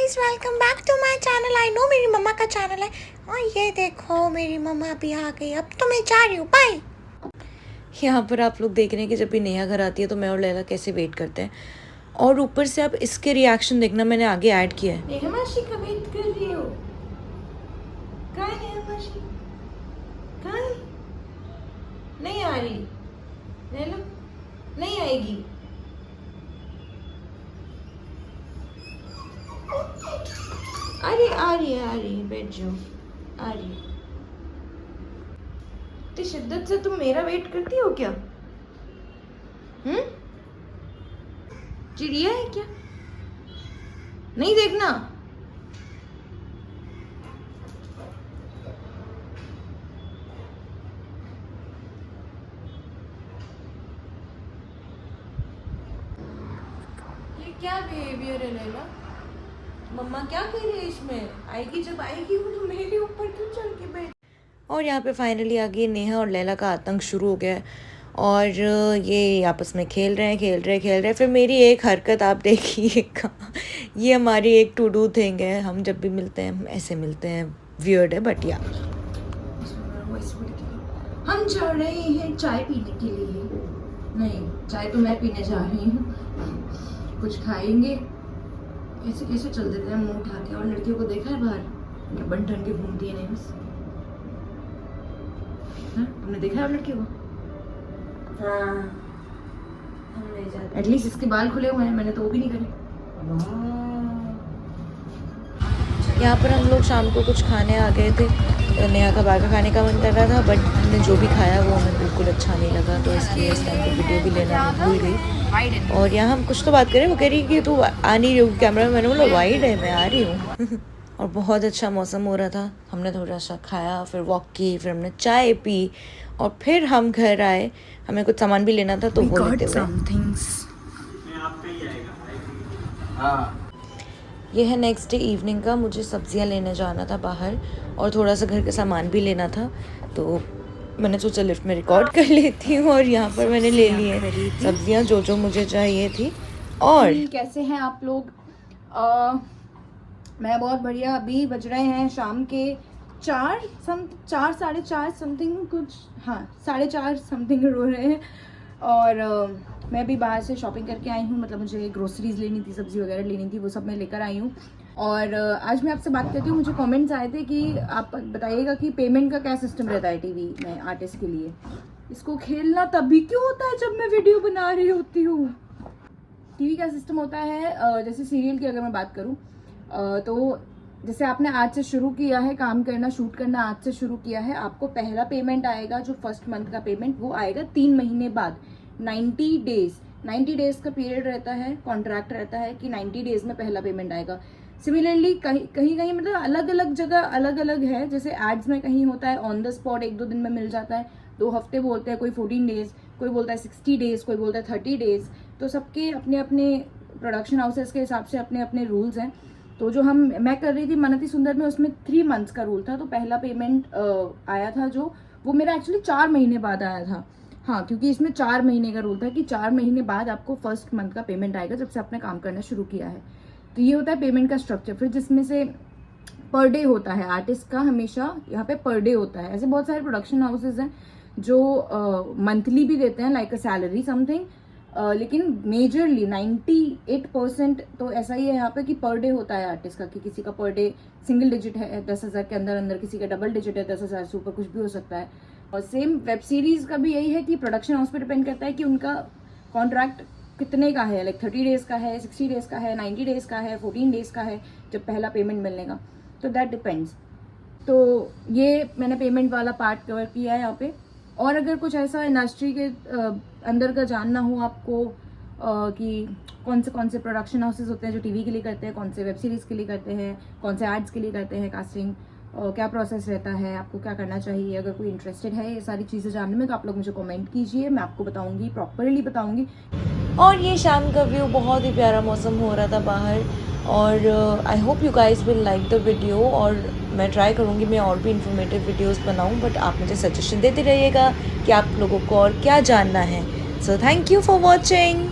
Guys, welcome back to my channel. I know मेरी मम्मा का चैनल है। और ये देखो मेरी मम्मा भी आ गई। अब तो मैं जा रही हूँ, बाय। यहाँ पर आप लोग देख रहे हैं कि जब भी नेहा घर आती है तो मैं और लैला कैसे वेट करते हैं, और ऊपर से आप इसके रिएक्शन देखना, मैंने आगे ऐड किया है। नेहा मासी का वेट कर रही हो? कहाँ है नेहा मासी? कहाँ है? नहीं आ रही लैला, नहीं आएगी। अरे आ रही है, बैठ जाओ, आ रही है। इतनी शिद्दत से तुम मेरा वेट करती हो क्या? चिड़िया है क्या? नहीं देखना। ये क्या बिहेवियर है लैला? मम्मा क्या कह रही है इसमें? आएगी, जब आएगी वो तो मेरे ऊपर क्यों चढ़ के बैठ। और यहाँ पे फाइनली आ गई नेहा और लैला का आतंक शुरू हो गया है। और ये आपस में खेल रहे हैं। फिर मेरी एक हरकत आप देखिएगा। ये हमारी एक टू डू थिंग है, हम जब भी मिलते हैं ऐसे मिलते हैं। वियर्ड है बट या हम जा रहे हैं चाय पीने के लिए। नहीं, चाय तो मैं पीने जा रही हूँ। कुछ खाएंगे। ऐसे कैसे चल देते हैं मुंह उठा के। और लड़कियों को देखा है बाहर बन ठन के घूमती है नेम्स। तुमने देखा है लड़कियों को? हाँ, हम नहीं जाते। एटलीस्ट इसके बाल खुले हुए हैं, मैंने तो वो भी नहीं करे। यहाँ पर हम लोग शाम को कुछ खाने आ गए थे। नेहा का बाहर का खाने का मन कर रहा था, बट हमने जो भी खाया वो हमें बिल्कुल अच्छा नहीं लगा, तो इसलिए इस टाइम पर वीडियो भी लेना भूल गई। और यहाँ हम कुछ तो बात करें, वो कह रही कि तू आ नहीं रही कैमरा में। मैंने बोला वाइड है, मैं आ रही हूँ। और बहुत अच्छा मौसम हो रहा था। हमने थोड़ा सा खाया, फिर वॉक की, फिर हमने चाय पी, और फिर हम घर आए। हमें कुछ सामान भी लेना था तो वो लेते हुए ये है नेक्स्ट डे इवनिंग का। मुझे सब्जियां लेने जाना था बाहर, और थोड़ा सा घर का सामान भी लेना था, तो मैंने सोचा लिफ्ट में रिकॉर्ड कर लेती हूँ। और यहाँ पर मैंने ले ली है सब्जियां जो मुझे चाहिए थी। और कैसे हैं आप लोग? मैं बहुत बढ़िया। अभी बज रहे हैं शाम के 4 साढ़े 4 समथिंग कुछ, हाँ 4:30 समथिंग हो रहे हैं। और मैं अभी बाहर से शॉपिंग करके आई हूँ। मतलब मुझे ग्रोसरीज लेनी थी, सब्जी वगैरह लेनी थी, वो सब मैं लेकर आई हूँ। और आज मैं आपसे बात करती हूँ। मुझे कमेंट्स आए थे कि आप बताइएगा कि पेमेंट का क्या सिस्टम रहता है टीवी में आर्टिस्ट के लिए। इसको खेलना तभी क्यों होता है जब मैं वीडियो बना रही होती हूँ। टीवी का सिस्टम होता है, जैसे सीरियल की अगर मैं बात करूँ तो जैसे आपने आज से शुरू किया है काम करना, शूट करना आज से शुरू किया है, आपको पहला पेमेंट आएगा जो फर्स्ट मंथ का पेमेंट, वो आएगा 3 महीने बाद। 90 डेज का पीरियड रहता है, कॉन्ट्रैक्ट रहता है कि 90 डेज में पहला पेमेंट आएगा। सिमिलरली कहीं मतलब अलग अलग जगह अलग अलग है। जैसे एड्स में कहीं होता है ऑन द स्पॉट, 1-2 दिन में मिल जाता है, 2 हफ्ते बोलते हैं, कोई 14 डेज, कोई बोलता है 60 डेज, कोई बोलता है 30 डेज। तो सबके अपने अपने प्रोडक्शन हाउसेस के हिसाब से अपने अपने रूल्स हैं। तो जो मैं कर रही थी मनती सुंदर में, उसमें 3 मंथ्स का रूल था। तो पहला पेमेंट आया था जो वो मेरा एक्चुअली 4 महीने बाद आया था। हाँ, क्योंकि इसमें 4 महीने का रूल था कि 4 महीने बाद आपको फर्स्ट मंथ का पेमेंट आएगा जब से आपने काम करना शुरू किया है। तो ये होता है पेमेंट का स्ट्रक्चर। फिर जिसमें से पर डे होता है आर्टिस्ट का, हमेशा यहाँ पे पर डे होता है। ऐसे बहुत सारे प्रोडक्शन हाउसेज हैं जो मंथली भी देते हैं, लाइक अ सैलरी समथिंग। लेकिन मेजरली 98% तो ऐसा ही है यहाँ पे कि पर डे होता है आर्टिस्ट का, कि किसी का पर डे सिंगल डिजिट है 10,000 के अंदर, किसी का डबल डिजिट है 10,000 से ऊपर, कुछ भी हो सकता है। और सेम वेब सीरीज का भी यही है कि प्रोडक्शन हाउस पे डिपेंड करता है कि उनका कॉन्ट्रैक्ट कितने का है, लाइक 30 डेज का है, 60 डेज का है, 90 डेज का है, 14 डेज का है जब पहला पेमेंट मिलने का। तो दैट डिपेंड्स। तो ये मैंने पेमेंट वाला पार्ट कवर किया है यहाँ पे। और अगर कुछ ऐसा इंडस्ट्री के अंदर का जानना हो आपको कि कौन से प्रोडक्शन हाउसेस होते हैं जो टीवी के लिए करते हैं, कौन से वेब सीरीज़ के लिए करते हैं, कौन से एड्स के लिए करते हैं कास्टिंग, क्या प्रोसेस रहता है, आपको क्या करना चाहिए, अगर कोई इंटरेस्टेड है ये सारी चीज़ें जानने में, तो आप लोग मुझे कमेंट कीजिए, मैं आपको बताऊंगी, प्रॉपरली बताऊंगी। और ये शाम का व्यू, बहुत ही प्यारा मौसम हो रहा था बाहर। और I hope you guys will like the video. और मैं ट्राई करूँगी मैं और भी इन्फॉर्मेटिव वीडियोस बनाऊँ, बट आप मुझे सजेशन देते रहिएगा कि आप लोगों को और क्या जानना है। So thank you for watching.